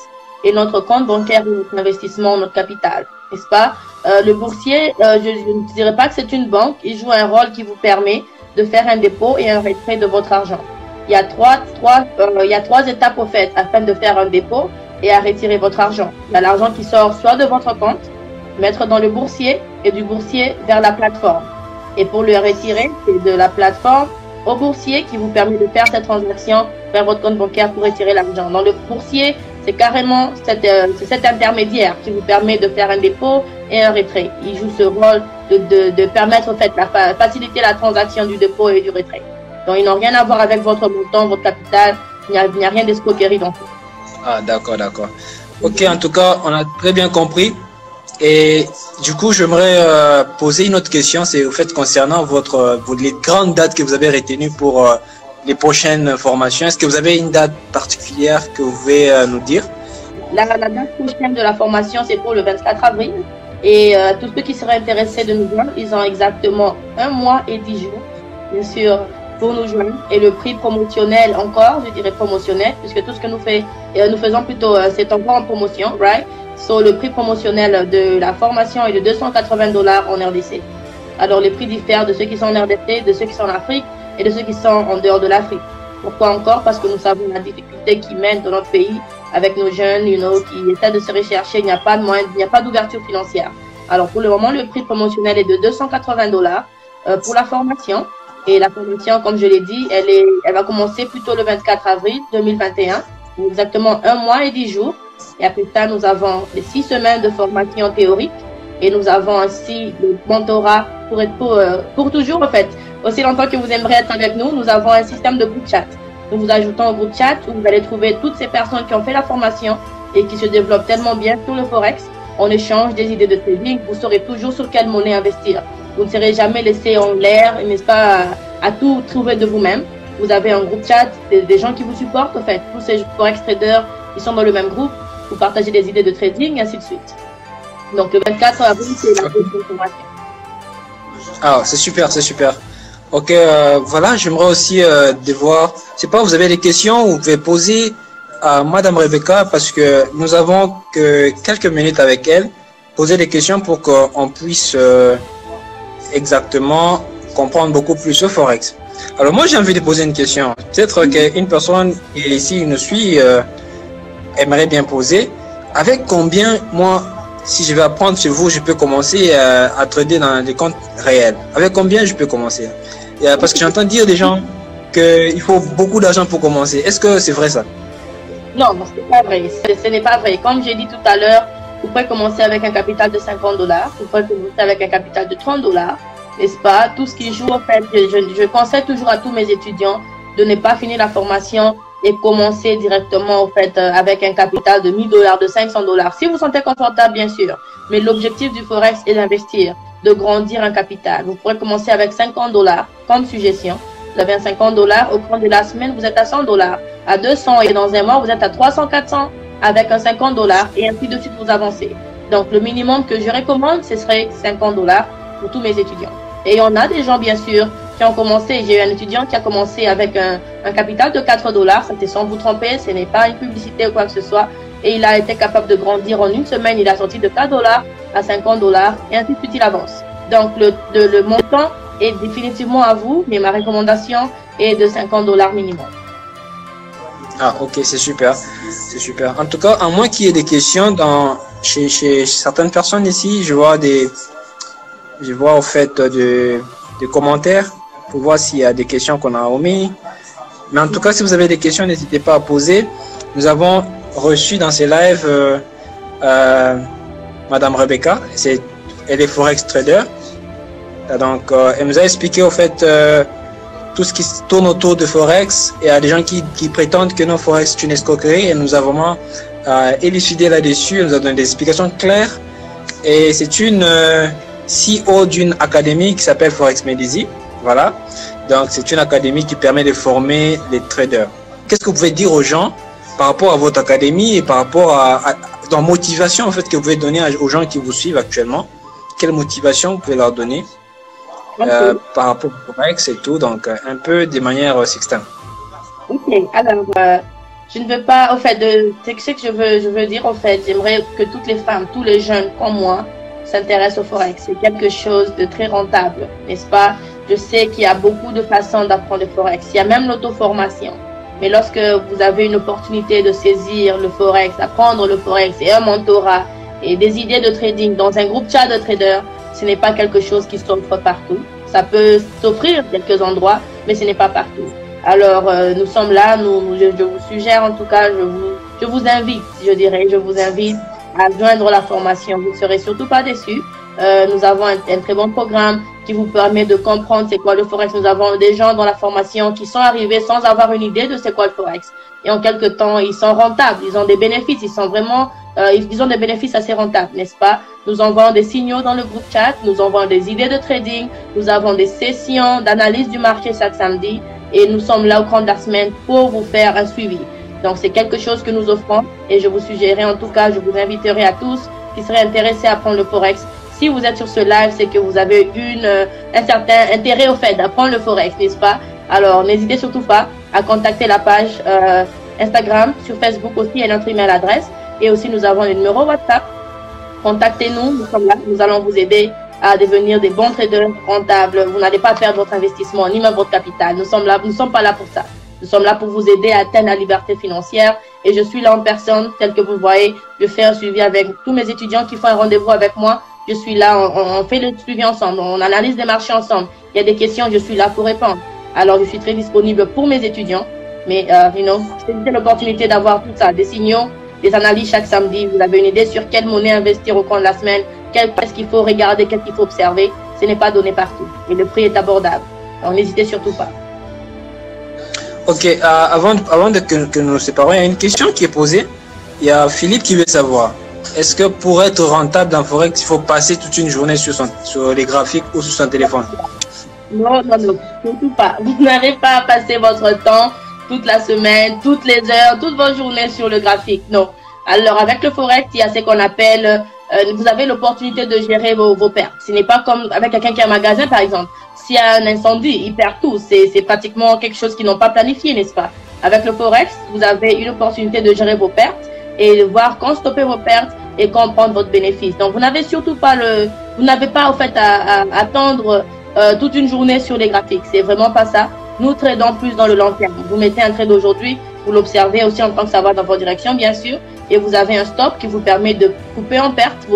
et notre compte bancaire ou notre investissement, notre capital, n'est-ce pas? Le boursier, je ne dirais pas que c'est une banque, il joue un rôle qui vous permet de faire un dépôt et un retrait de votre argent. Il y a trois étapes au fait afin de faire un dépôt et à retirer votre argent. Il y a l'argent qui sort soit de votre compte, mettre dans le boursier et du boursier vers la plateforme. Et pour le retirer, c'est de la plateforme au boursier qui vous permet de faire cette transaction vers votre compte bancaire pour retirer l'argent. Dans le boursier, c'est carrément cet intermédiaire qui vous permet de faire un dépôt et un retrait. Il joue ce rôle de permettre en fait, faciliter la transaction du dépôt et du retrait. Donc, ils n'ont rien à voir avec votre montant, votre capital. Il n'y a rien d'escroquerie dans tout. Ah, d'accord. Ok, en tout cas, on a très bien compris. Et du coup, j'aimerais poser une autre question, c'est au fait concernant les grandes dates que vous avez retenues pour les prochaines formations. Est-ce que vous avez une date particulière que vous pouvez nous dire? La date prochaine de la formation, c'est pour le 24 avril. Et tous ceux qui seraient intéressés de nous joindre, ils ont exactement 1 mois et 10 jours, bien sûr, pour nous joindre. Et le prix promotionnel encore, je dirais promotionnel, puisque tout ce que nous faisons plutôt, c'est encore en promotion, right? So, le prix promotionnel de la formation est de $280 en RDC. Alors, les prix diffèrent de ceux qui sont en RDC, de ceux qui sont en Afrique et de ceux qui sont en dehors de l'Afrique. Pourquoi encore? Parce que nous savons la difficulté qui mène dans notre pays avec nos jeunes, qui essaient de se rechercher. Il n'y a pas de moyen, il n'y a pas d'ouverture financière. Alors, pour le moment, le prix promotionnel est de $280 pour la formation. Et la formation, comme je l'ai dit, elle va commencer plutôt le 24 avril 2021, exactement 1 mois et 10 jours. Et après ça, nous avons les 6 semaines de formation théorique et nous avons ainsi le mentorat pour toujours en fait. Aussi longtemps que vous aimeriez être avec nous, nous avons un système de groupe chat. Nous vous ajoutons au groupe chat où vous allez trouver toutes ces personnes qui ont fait la formation et qui se développent tellement bien sur le Forex. On échange des idées de trading. Vous saurez toujours sur quelle monnaie investir. Vous ne serez jamais laissé en l'air, n'est-ce pas, à tout trouver de vous-même. Vous avez un groupe chat, des gens qui vous supportent en fait. Tous ces Forex traders, ils sont dans le même groupe. Vous partagez des idées de trading, et ainsi de suite. Donc, le 24 avril, c'est la prochaine formation. Ah, c'est super. Ok, voilà, j'aimerais aussi devoir... Je sais pas, vous avez des questions, vous pouvez poser à Madame Rebecca parce que nous avons que quelques minutes avec elle. Poser des questions pour qu'on puisse exactement comprendre beaucoup plus au Forex. Alors, moi, j'ai envie de poser une question. Peut-être qu'une personne qui ici nous suit... aimerait bien poser. Avec combien, moi, si je vais apprendre chez vous, je peux commencer à trader dans des comptes réels? Avec combien je peux commencer? Parce que j'entends dire des gens qu'il faut beaucoup d'argent pour commencer. Est-ce que c'est vrai ça? Non, ce n'est pas vrai. Ce n'est pas vrai. Comme j'ai dit tout à l'heure, vous pouvez commencer avec un capital de $50. Vous pouvez commencer avec un capital de $30. N'est-ce pas? Tout ce qui joue, en fait, je conseille toujours à tous mes étudiants de ne pas finir la formation et commencer directement au fait avec un capital de 1000 $, de 500 $. Si vous vous sentez confortable, bien sûr. Mais l'objectif du Forex est d'investir, de grandir un capital. Vous pourrez commencer avec 50 $ comme suggestion. Vous avez un 50 $ au cours de la semaine, vous êtes à 100 $, à 200 et dans un mois, vous êtes à 300, 400 avec un 50 $ et ainsi de suite vous avancez. Donc, le minimum que je recommande, ce serait 50 $ pour tous mes étudiants. Et on a des gens, bien sûr, qui ont commencé. J'ai eu un étudiant qui a commencé avec un capital de 4 $. C'était sans vous tromper, ce n'est pas une publicité ou quoi que ce soit. Et il a été capable de grandir en une semaine. Il a sorti de 4 $ à 50 $ et ainsi de suite, il avance. Donc, le montant est définitivement à vous, mais ma recommandation est de 50 $ minimum. Ah, ok, c'est super. C'est super. En tout cas, à moins qu'il y ait des questions chez certaines personnes ici, je vois au fait des commentaires pour voir s'il y a des questions qu'on a omis. Mais en tout cas, si vous avez des questions, n'hésitez pas à poser. Nous avons reçu dans ces lives Madame Rebecca. Elle est Forex Trader. Donc, elle nous a expliqué au fait tout ce qui tourne autour de Forex. Et il y a des gens qui prétendent que non, Forex c'est une escroquerie. Et nous avons vraiment élucidé là-dessus. Elle nous a donné des explications claires. Et c'est une CEO d'une académie qui s'appelle Forex Medici. Voilà. Donc, c'est une académie qui permet de former les traders. Qu'est-ce que vous pouvez dire aux gens par rapport à votre académie et par rapport à la motivation en fait, que vous pouvez donner aux gens qui vous suivent actuellement? Quelle motivation vous pouvez leur donner par rapport au Forex et tout? Donc, un peu de manière succincte. Ok, alors, je ne veux pas, au fait, c'est ce que je veux dire, au fait, j'aimerais que toutes les femmes, tous les jeunes comme moi, s'intéressent au Forex. C'est quelque chose de très rentable, n'est-ce pas? Je sais qu'il y a beaucoup de façons d'apprendre le Forex. Il y a même l'auto-formation. Mais lorsque vous avez une opportunité de saisir le Forex, d'apprendre le Forex et un mentorat et des idées de trading dans un groupe chat de traders, ce n'est pas quelque chose qui s'offre partout. Ça peut s'offrir quelques endroits, mais ce n'est pas partout. Alors, nous sommes là, je vous suggère, en tout cas, je vous invite, je vous invite à joindre la formation. Vous ne serez surtout pas déçus. Nous avons un très bon programme qui vous permet de comprendre c'est quoi le Forex. Nous avons des gens dans la formation qui sont arrivés sans avoir une idée de c'est quoi le Forex. Et en quelque temps, ils sont rentables, ils ont des bénéfices, ils sont vraiment, ils ont des bénéfices assez rentables, n'est-ce pas? Nous envoyons des signaux dans le groupe chat, nous envoyons des idées de trading, nous avons des sessions d'analyse du marché chaque samedi et nous sommes là au cours de la semaine pour vous faire un suivi. Donc, c'est quelque chose que nous offrons et je vous suggérerais, en tout cas, je vous inviterai à tous qui seraient intéressés à apprendre le Forex. Si vous êtes sur ce live, c'est que vous avez un certain intérêt au fait d'apprendre le Forex, n'est-ce pas? Alors, n'hésitez surtout pas à contacter la page Instagram, sur Facebook aussi, et notre email adresse. Et aussi, nous avons le numéro WhatsApp. Contactez-nous, nous sommes là, nous allons vous aider à devenir des bons traders rentables. Vous n'allez pas perdre votre investissement, ni même votre capital. Nous sommes là, nous ne sommes pas là pour ça. Nous sommes là pour vous aider à atteindre la liberté financière. Et je suis là en personne, tel que vous le voyez. Je fais un suivi avec tous mes étudiants qui font un rendez-vous avec moi. Je suis là, on fait le suivi ensemble, on analyse les marchés ensemble. Il y a des questions, je suis là pour répondre. Alors, je suis très disponible pour mes étudiants. Mais, c'est l'opportunité d'avoir tout ça, des signaux, des analyses chaque samedi. Vous avez une idée sur quelle monnaie investir au cours de la semaine, qu'est-ce qu'il faut regarder, qu'est-ce qu'il faut observer. Ce n'est pas donné partout. Et le prix est abordable. Alors, n'hésitez surtout pas. Ok, avant que nous nous séparions, il y a une question qui est posée. Il y a Philippe qui veut savoir. Est-ce que pour être rentable dans Forex, il faut passer toute une journée sur les graphiques ou sur son téléphone? Non, surtout pas. Vous n'avez pas à passer votre temps toute la semaine, toutes les heures, toutes vos journées sur le graphique. Non. Alors, avec le Forex, il y a ce qu'on appelle, vous avez l'opportunité de gérer vos pertes. Ce n'est pas comme avec quelqu'un qui a un magasin, par exemple. S'il y a un incendie, il perd tout. C'est pratiquement quelque chose qu'ils n'ont pas planifié, n'est-ce pas? Avec le Forex, vous avez une opportunité de gérer vos pertes et de voir quand stopper vos pertes et quand prendre votre bénéfice. Donc, vous n'avez surtout pas vous n'avez pas, au fait, à attendre toute une journée sur les graphiques. C'est vraiment pas ça. Nous tradons plus dans le long terme. Vous mettez un trade aujourd'hui, vous l'observez aussi en tant que ça va dans votre direction, bien sûr, et vous avez un stop qui vous permet de couper en perte,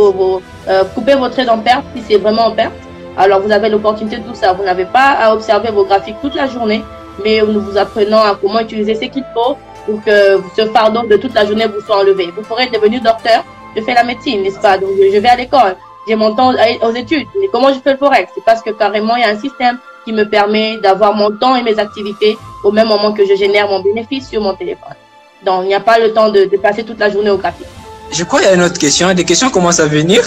couper vos trades en perte si c'est vraiment en perte. Alors, vous avez l'opportunité de tout ça. Vous n'avez pas à observer vos graphiques toute la journée, mais nous vous apprenons à comment utiliser ce qu'il faut pour que ce fardeau de toute la journée vous soit enlevé. Vous pourrez devenir docteur. Je fais la médecine, n'est-ce pas? Donc, je vais à l'école. J'ai mon temps aux études. Et comment je fais le Forex? C'est parce que carrément, il y a un système qui me permet d'avoir mon temps et mes activités au même moment que je génère mon bénéfice sur mon téléphone. Donc, il n'y a pas le temps de passer toute la journée au café. Je crois qu'il y a une autre question. Des questions commencent à venir.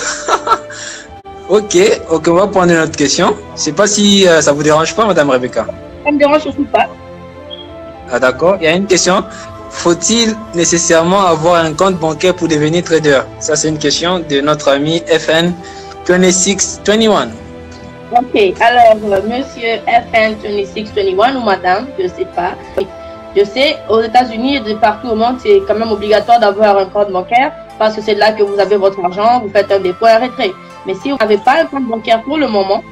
Ok, on va prendre une autre question. Je ne sais pas si ça vous dérange pas, Madame Rebecca. Ça ne me dérange surtout pas. Ah, d'accord. Il y a une question. Faut-il nécessairement avoir un compte bancaire pour devenir trader? Ça, c'est une question de notre ami FN2621. Ok, alors, monsieur FN2621 ou madame, je ne sais pas. Je sais, aux États-Unis et de partout au monde, c'est quand même obligatoire d'avoir un compte bancaire parce que c'est là que vous avez votre argent, vous faites un dépôt et un retrait. Mais si vous n'avez pas un compte bancaire pour le moment,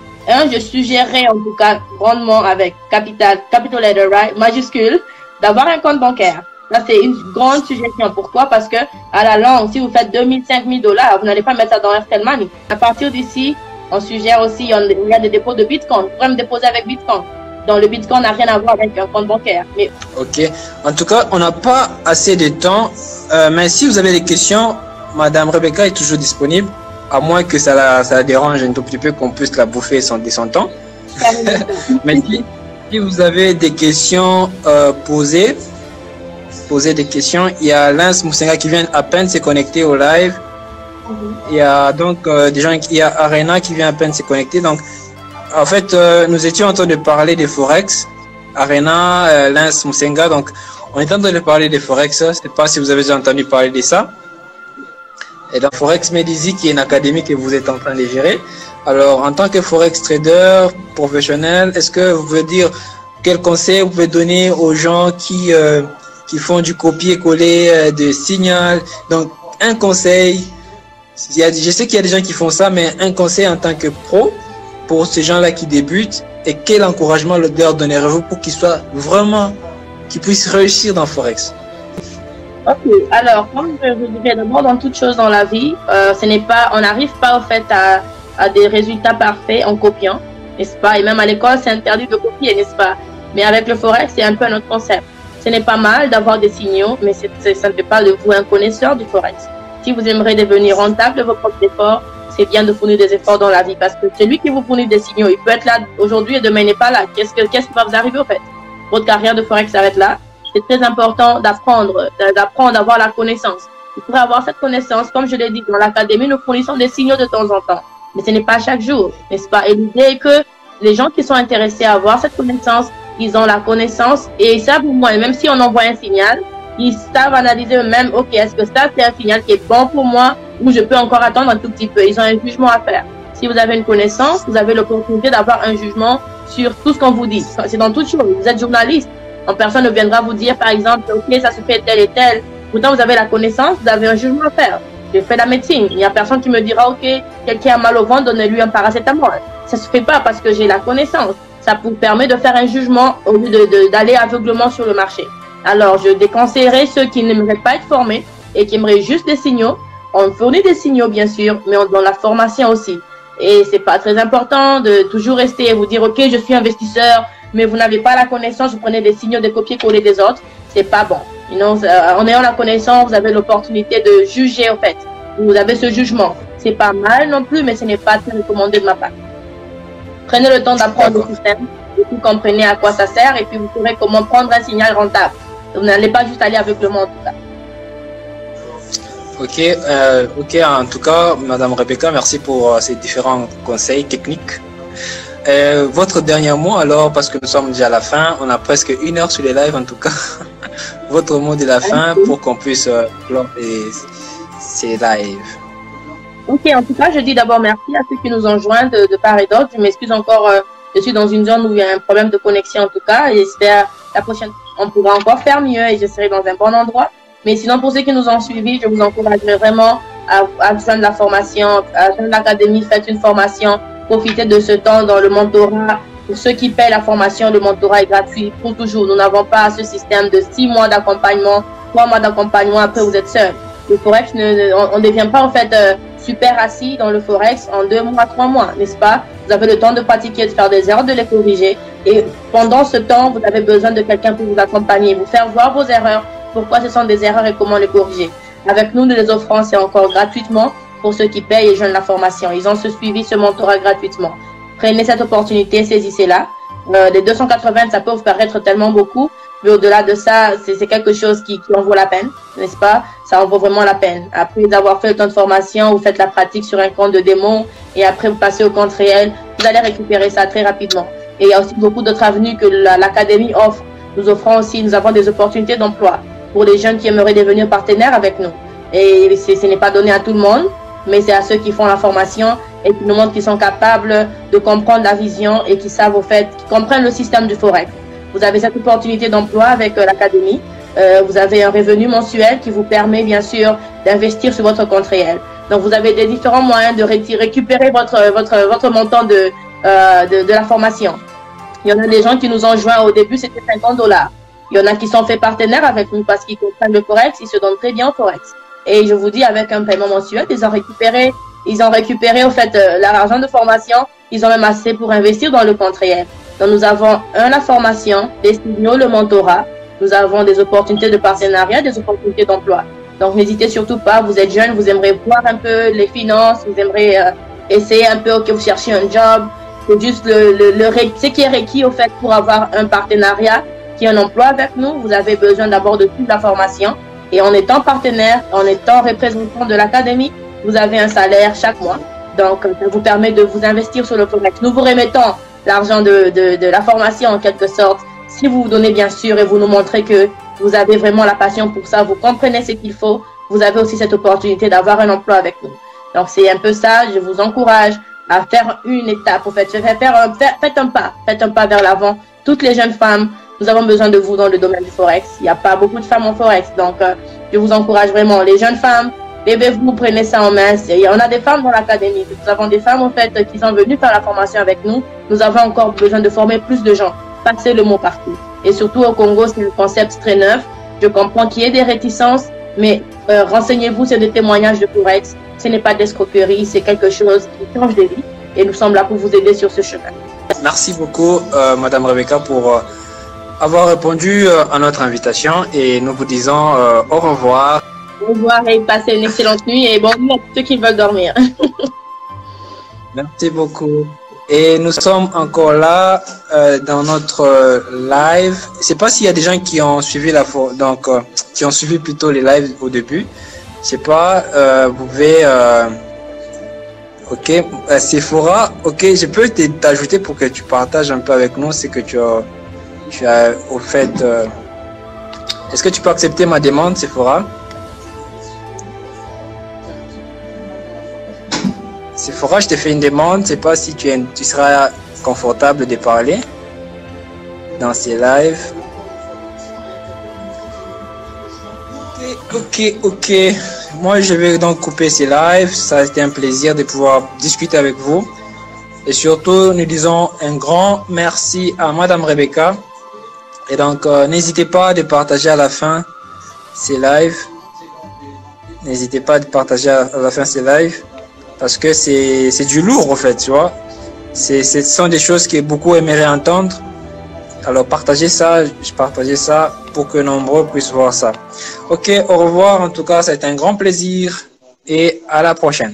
je suggérerais en tout cas grandement avec capital letter, right, majuscule, d'avoir un compte bancaire. Là, c'est une grande suggestion. Pourquoi? Parce que, à la longue, si vous faites 2000, 5000 $, vous n'allez pas mettre ça dans Airtel Money. À partir d'ici, on suggère aussi, il y a des dépôts de Bitcoin. Vous pouvez me déposer avec Bitcoin. Donc, le Bitcoin n'a rien à voir avec un compte bancaire. Mais... Ok. En tout cas, on n'a pas assez de temps. Mais si vous avez des questions, Madame Rebecca est toujours disponible. À moins que ça la dérange un tout petit peu, qu'on puisse la bouffer de son temps. Mais si vous avez des questions posez des questions. Il y a Lance Moussenga qui vient à peine se connecter au live. Il y a donc des gens, il y a Arena qui vient à peine se connecter. Donc, en fait, nous étions en train de parler des Forex. Arena, Lance Moussenga. Donc, on est en train de parler des Forex. Je ne sais pas si vous avez déjà entendu parler de ça. Et dans Forex Medizi, qui est une académie que vous êtes en train de gérer. Alors, en tant que Forex trader professionnel, est-ce que vous pouvez dire quel conseil vous pouvez donner aux gens qui font du copier-coller de signal? Donc, un conseil, je sais qu'il y a des gens qui font ça, mais un conseil en tant que pro pour ces gens-là qui débutent, et quel encouragement leur donnerez-vous pour qu'ils puissent réussir dans Forex? Ok, alors, comme je vous dirais d'abord, dans toute chose dans la vie, on n'arrive pas au fait à des résultats parfaits en copiant, n'est-ce pas? Et même à l'école, c'est interdit de copier, n'est-ce pas? Mais avec le Forex, c'est un peu notre concept. Ce n'est pas mal d'avoir des signaux, mais ça ne fait pas de vous un connaisseur du Forex. Si vous aimeriez devenir rentable de vos propres efforts, c'est bien de fournir des efforts dans la vie, parce que celui qui vous fournit des signaux, il peut être là aujourd'hui et demain il n'est pas là. Qu'est-ce qui va vous arriver au fait? Votre carrière de Forex s'arrête là. C'est très important d'apprendre, d'avoir la connaissance. Vous pourrez avoir cette connaissance, comme je l'ai dit, dans l'académie, nous fournissons des signaux de temps en temps. Mais ce n'est pas chaque jour, n'est-ce pas? Et l'idée est que les gens qui sont intéressés à avoir cette connaissance, ils ont la connaissance et ils savent, moi, même si on envoie un signal, ils savent analyser eux-mêmes, ok, est-ce que ça c'est un signal qui est bon pour moi ou je peux encore attendre un tout petit peu? Ils ont un jugement à faire. Si vous avez une connaissance, vous avez l'opportunité d'avoir un jugement sur tout ce qu'on vous dit. C'est dans toute chose. Vous êtes journaliste. Personne ne viendra vous dire, par exemple, ok, ça se fait tel et tel. Pourtant, vous avez la connaissance, vous avez un jugement à faire. Je fais la médecine. Il n'y a personne qui me dira, ok, quelqu'un a mal au ventre, donnez-lui un paracétamol. Ça ne se fait pas parce que j'ai la connaissance. Ça vous permet de faire un jugement au lieu d'aller aveuglement sur le marché. Alors, je déconseillerais ceux qui n'aimeraient pas être formés et qui aimeraient juste des signaux. On fournit des signaux, bien sûr, mais on donne la formation aussi. Et c'est pas très important de toujours rester et vous dire, ok, je suis investisseur, mais vous n'avez pas la connaissance, vous prenez des signaux de copier-coller des autres, c'est pas bon. En ayant la connaissance, vous avez l'opportunité de juger, en fait. Vous avez ce jugement. C'est pas mal non plus, mais ce n'est pas très recommandé de ma part. Prenez le temps d'apprendre le système, et vous comprenez à quoi ça sert, et puis vous saurez comment prendre un signal rentable. Vous n'allez pas juste aller aveuglement en tout cas. Ok, en tout cas, Madame Rebecca, merci pour ces différents conseils techniques. Votre dernier mot alors, parce que nous sommes déjà à la fin, on a presque 1 heure sur les lives en tout cas. Votre mot de la fin pour qu'on puisse clore ces lives. Ok, en tout cas, je dis d'abord merci à ceux qui nous ont joints de part et d'autre. Je m'excuse encore, je suis dans une zone où il y a un problème de connexion en tout cas, et j'espère la prochaine, on pourra encore faire mieux et je serai dans un bon endroit. Mais sinon, pour ceux qui nous ont suivis, je vous encouragerai vraiment à joindre la formation, à joindre l'académie, faites une formation, profitez de ce temps dans le mentorat. Pour ceux qui paient la formation, le mentorat est gratuit pour toujours. Nous n'avons pas ce système de 6 mois d'accompagnement, 3 mois d'accompagnement, après vous êtes seul. Le Forex, on ne devient pas en fait super assis dans le Forex en 2 mois, 3 mois, n'est-ce pas? Vous avez le temps de pratiquer, de faire des erreurs, de les corriger. Et pendant ce temps, vous avez besoin de quelqu'un pour vous accompagner, vous faire voir vos erreurs, pourquoi ce sont des erreurs et comment les corriger. Avec nous, nous les offrons, c'est encore gratuitement pour ceux qui payent et joignent la formation. Ils ont ce suivi, ce mentorat gratuitement. Prenez cette opportunité, saisissez-la. Les 280, ça peut vous paraître tellement beaucoup, mais au-delà de ça, c'est quelque chose qui en vaut la peine, n'est-ce pas? Ça en vaut vraiment la peine. Après avoir fait le temps de formation, vous faites la pratique sur un compte de démo et après vous passez au compte réel, vous allez récupérer ça très rapidement. Et il y a aussi beaucoup d'autres avenues que l'académie offre. Nous avons des opportunités d'emploi pour les jeunes qui aimeraient devenir partenaires avec nous. Et ce n'est pas donné à tout le monde, mais c'est à ceux qui font la formation et qui nous montrent qu'ils sont capables de comprendre la vision et qui savent au fait, qui comprennent le système du Forex. Vous avez cette opportunité d'emploi avec l'académie. Vous avez un revenu mensuel qui vous permet bien sûr d'investir sur votre compte réel. Donc vous avez des différents moyens de récupérer votre montant de la formation. Il y en a des gens qui nous ont joints au début, c'était $50. Il y en a qui sont faits partenaires avec nous parce qu'ils comprennent le Forex, ils se donnent très bien au Forex. Et je vous dis, avec un paiement mensuel, ils ont récupéré au fait l'argent de formation, ils ont même assez pour investir dans le compte réel. Donc nous avons la formation, les signaux, le mentorat, nous avons des opportunités de partenariat, des opportunités d'emploi. Donc n'hésitez surtout pas, vous êtes jeune, vous aimeriez voir un peu les finances, vous aimeriez essayer un peu, ok, vous cherchez un job, c'est juste ce qui est requis au fait pour avoir un partenariat, qui est un emploi avec nous. Vous avez besoin d'abord de toute la formation et en étant partenaire, en étant représentant de l'académie, vous avez un salaire chaque mois. Donc ça vous permet de vous investir sur le Forex. Nous vous remettons l'argent de la formation en quelque sorte, si vous vous donnez bien sûr et vous nous montrez que vous avez vraiment la passion pour ça, vous comprenez ce qu'il faut, vous avez aussi cette opportunité d'avoir un emploi avec nous. Donc c'est un peu ça, je vous encourage à faire une étape, en fait, faites un pas vers l'avant. Toutes les jeunes femmes, nous avons besoin de vous dans le domaine du Forex. Il n'y a pas beaucoup de femmes en Forex, donc je vous encourage vraiment. Les jeunes femmes, bébé, vous prenez ça en main. On a des femmes dans l'académie. Nous avons des femmes en fait qui sont venues faire la formation avec nous. Nous avons encore besoin de former plus de gens. Passez le mot partout. Et surtout au Congo, c'est un concept très neuf. Je comprends qu'il y ait des réticences, mais renseignez-vous sur des témoignages de Forex. Ce n'est pas d'escroquerie, c'est quelque chose qui change des vies. Et nous sommes là pour vous aider sur ce chemin. Merci beaucoup, Madame Rebecca, pour avoir répondu à notre invitation. Et nous vous disons au revoir. Au revoir et passez une excellente nuit et bonne nuit à tous ceux qui veulent dormir. Merci beaucoup. Et nous sommes encore là dans notre live. Je ne sais pas s'il y a des gens qui ont suivi qui ont suivi plutôt les lives au début. Je sais pas, vous pouvez. Ok, Sephora. Ok, je peux t'ajouter pour que tu partages un peu avec nous ce que tu as au fait. Est-ce que tu peux accepter ma demande, Sephora? Sephora, je te fais une demande. Je ne sais pas si tu seras confortable de parler dans ces lives. Ok. Moi, je vais donc couper ces lives. Ça a été un plaisir de pouvoir discuter avec vous. Et surtout, nous disons un grand merci à Madame Rebecca. Et donc, n'hésitez pas de partager à la fin ces lives. N'hésitez pas de partager à la fin ces lives. Parce que c'est du lourd, en fait, tu vois. Ce sont des choses que beaucoup aimeraient entendre. Alors, partagez ça pour que nombreux puissent voir ça. Ok, au revoir. En tout cas, ça a été un grand plaisir et à la prochaine.